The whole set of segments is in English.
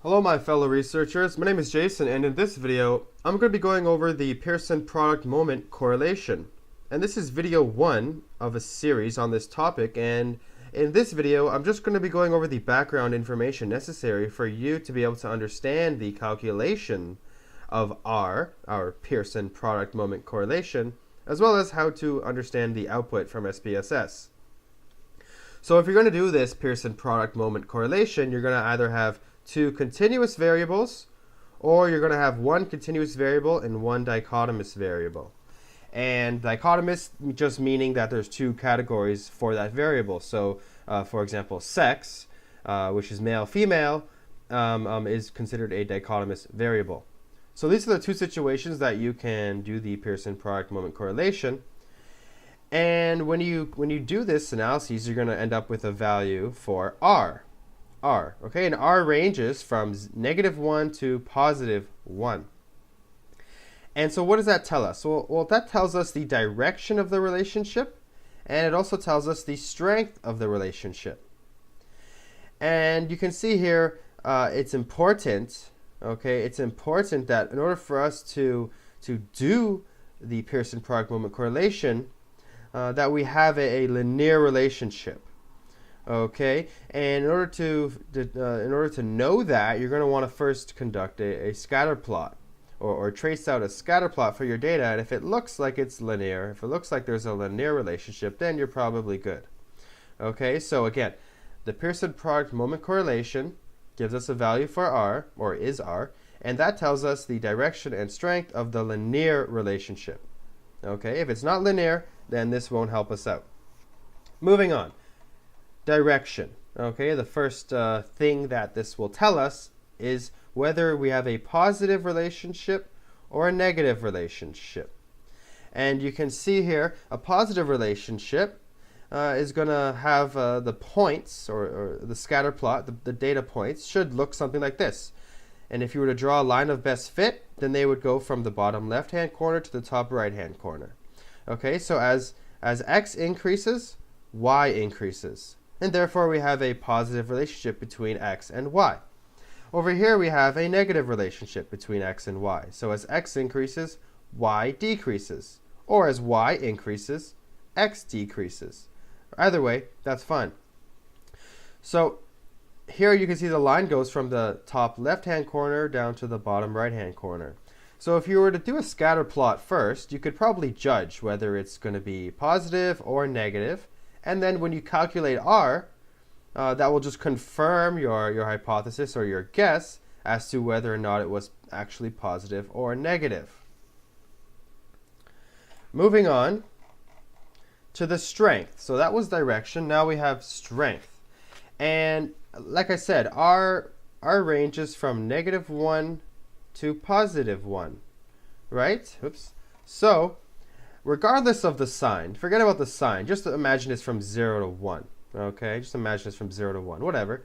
Hello my fellow researchers, my name is Jason, and in this video I'm going to be going over the Pearson product moment correlation. And this is video 1 of a series on this topic, and in this video I'm just going to be going over the background information necessary for you to be able to understand the calculation of our Pearson product moment correlation, as well as how to understand the output from SPSS. So if you're going to do this Pearson product moment correlation, you're going to either have two continuous variables, or you're going to have one continuous variable and one dichotomous variable. And dichotomous just meaning that there's two categories for that variable. So for example, sex, which is male female, is considered a dichotomous variable. So these are the two situations that you can do the Pearson product moment correlation. And when you do this analysis, you're going to end up with a value for R. Okay, and R ranges from -1 to +1. And so what does that tell us? Well, that tells us the direction of the relationship, and it also tells us the strength of the relationship. And you can see here, it's important, okay, it's important that in order for us to do the Pearson product moment correlation, that we have a linear relationship. Okay, and in order to know that, you're going to want to first conduct a scatter plot, or trace out a scatter plot for your data. And if it looks like it's linear, if it looks like there's a linear relationship, then you're probably good. Okay, so again, the Pearson product moment correlation gives us a value for R, or is R, and that tells us the direction and strength of the linear relationship. Okay, if it's not linear, then this won't help us out. Moving on. Direction. Okay, the first thing that this will tell us is whether we have a positive relationship or a negative relationship. And you can see here a positive relationship is going to have the points, or the scatter plot, the data points should look something like this. And if you were to draw a line of best fit, then they would go from the bottom left hand corner to the top right hand corner. Okay, so as x increases, y increases. And therefore we have a positive relationship between x and y. Over here we have a negative relationship between x and y. So as x increases, y decreases. Or as y increases, x decreases. Either way, that's fine. So here you can see the line goes from the top left-hand corner down to the bottom right-hand corner. So if you were to do a scatter plot first, you could probably judge whether it's going to be positive or negative. And then when you calculate R, that will just confirm your hypothesis or your guess as to whether or not it was actually positive or negative. Moving on to the strength. So that was direction. Now we have strength. And like I said, R ranges from -1 to +1, right? Oops. So regardless of the sign, forget about the sign. Just imagine it's from 0 to 1. Okay, just imagine it's from 0 to 1, whatever.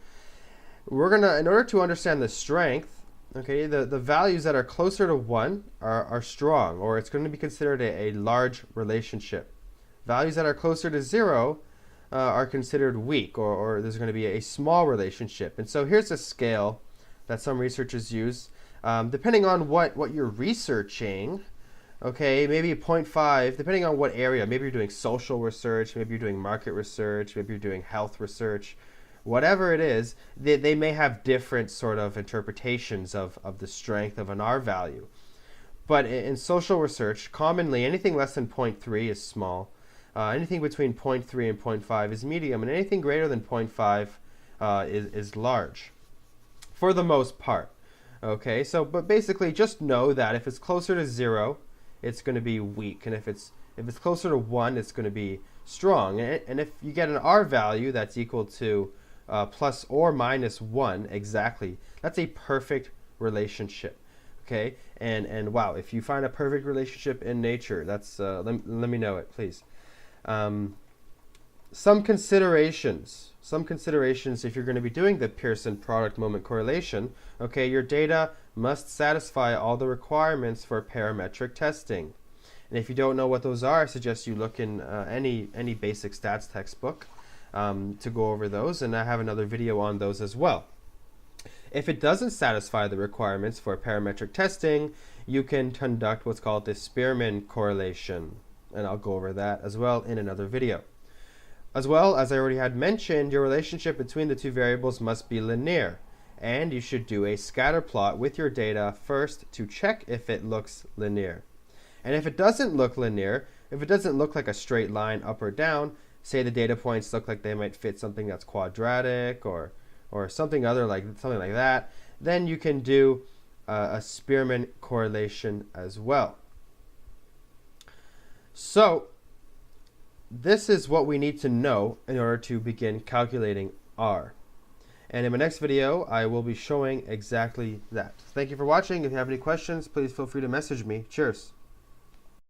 We're gonna, in order to understand the strength, okay, the values that are closer to 1 are strong, or it's going to be considered a large relationship. Values that are closer to 0 are considered weak, or there's going to be a small relationship. And so here's a scale that some researchers use, depending on what you're researching. Okay, maybe 0.5, depending on what area. Maybe you're doing social research, maybe you're doing market research, maybe you're doing health research. Whatever it is, they may have different sort of interpretations of the strength of an R value. But in social research, commonly anything less than 0.3 is small. Anything between 0.3 and 0.5 is medium, and anything greater than 0.5 is large, for the most part. Okay, so but basically just know that if it's closer to 0, it's going to be weak, and if it's closer to 1, it's going to be strong. And if you get an R value that's equal to plus or minus 1 exactly, that's a perfect relationship. Okay, and wow, if you find a perfect relationship in nature, that's let me know it, please. Some considerations if you're going to be doing the Pearson product moment correlation. Okay, your data must satisfy all the requirements for parametric testing. And if you don't know what those are, I suggest you look in any basic stats textbook to go over those, and I have another video on those as well. If it doesn't satisfy the requirements for parametric testing, you can conduct what's called the Spearman correlation. And I'll go over that as well in another video. As well, as I already had mentioned, your relationship between the two variables must be linear. And you should do a scatter plot with your data first to check if it looks linear. And if it doesn't look linear, if it doesn't look like a straight line up or down, say the data points look like they might fit something that's quadratic or something like that, then you can do a Spearman correlation as well. So this is what we need to know in order to begin calculating R. And in my next video, I will be showing exactly that. Thank you for watching. If you have any questions, please feel free to message me. Cheers.